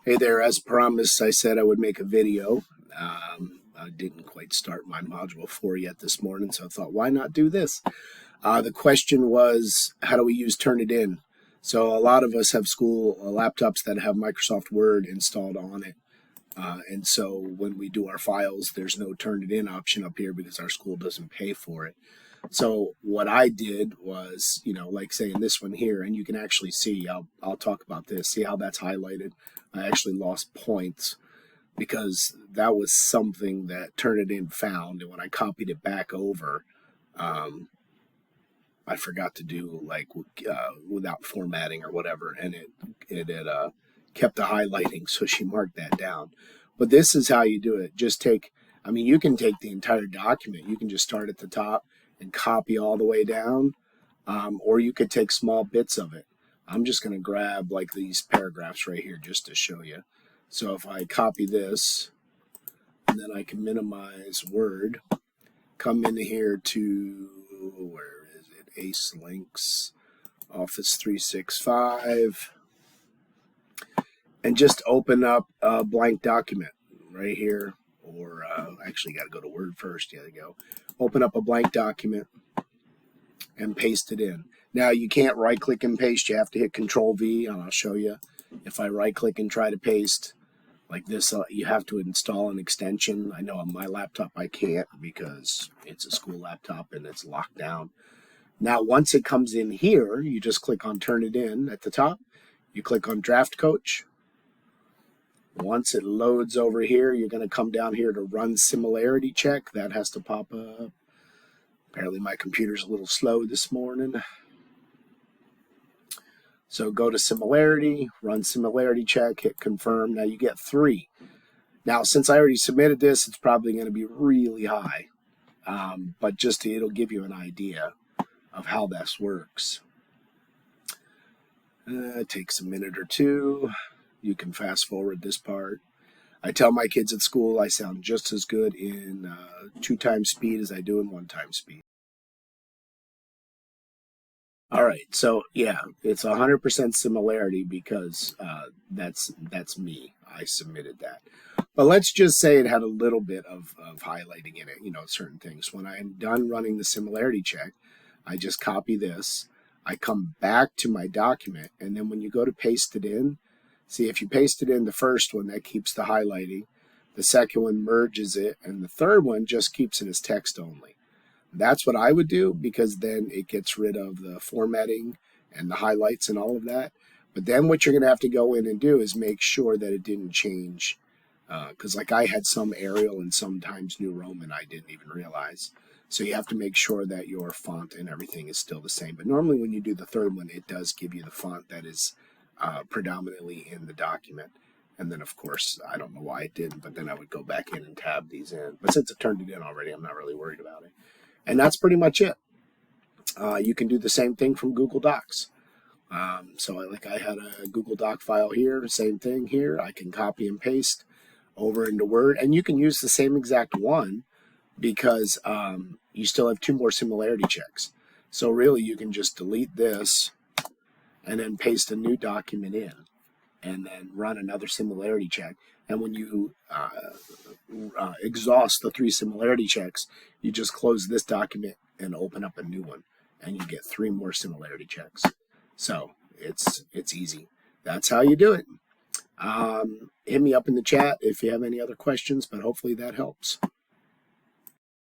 Hey there, as promised, I said I would make a video. I didn't quite start my module 4 yet this morning, so I thought, why not do this? The question was, how do we use Turnitin? So a lot of us have school laptops that have Microsoft Word installed on it. And so when we do our files, there's no Turnitin option up here because our school doesn't pay for it. So what I did was, like saying this one here, and you can actually see, I'll talk about this, see how that's highlighted. I actually lost points because that was something that Turnitin found, and when I copied it back over, I forgot to do without formatting or whatever, and it kept the highlighting, so she marked that down. But this is how you do it. Just you can take the entire document. You can just start at the top and copy all the way down, or you could take small bits of it. I'm just going to grab like these paragraphs right here just to show you. So if I copy this, and then I can minimize Word, come into here to, where is it, Ace Links, Office 365, and just open up a blank document right here, or actually got to go to Word first, there you go. Open up a blank document and paste it in. Now you can't right click and paste, you have to hit Control V, and I'll show you. If I right click and try to paste like this, you have to install an extension. I know on my laptop I can't because it's a school laptop and it's locked down. Now once it comes in here, you just click on Turnitin at the top. You click on Draft Coach. Once it loads over here, you're going to come down here to Run Similarity Check. That has to pop up. Apparently my computer's a little slow this morning. So go to Similarity, Run Similarity Check, hit Confirm. Now you get 3. Now since I already submitted this, it's probably going to be really high. But it'll give you an idea of how this works. It takes a minute or two. You can fast forward this part. I tell my kids at school I sound just as good in 2 times speed as I do in 1 time speed. All right, so yeah, it's 100% similarity because that's me. I submitted that. But let's just say it had a little bit of highlighting in it, certain things. When I'm done running the similarity check, I just copy this. I come back to my document, and then when you go to paste it in, see, if you paste it in the first one, that keeps the highlighting. The second one merges it, and the third one just keeps it as text only. That's what I would do because then it gets rid of the formatting and the highlights and all of that. But then what you're going to have to go in and do is make sure that it didn't change. Because like I had some Arial and sometimes New Roman I didn't even realize. So you have to make sure that your font and everything is still the same. But normally when you do the third one, it does give you the font that is predominantly in the document. And then, of course, I don't know why it didn't, but then I would go back in and tab these in. But since it turned it in already, I'm not really worried about it. And that's pretty much it. You can do the same thing from Google Docs. So I had a Google Doc file here, same thing here. I can copy and paste over into Word. And you can use the same exact one because you still have 2 more similarity checks. So really, you can just delete this and then paste a new document in and then run another similarity check. And when you exhaust the 3 similarity checks, you just close this document and open up a new one, and you get 3 more similarity checks. So it's easy. That's how you do it. Hit me up in the chat if you have any other questions, but hopefully that helps.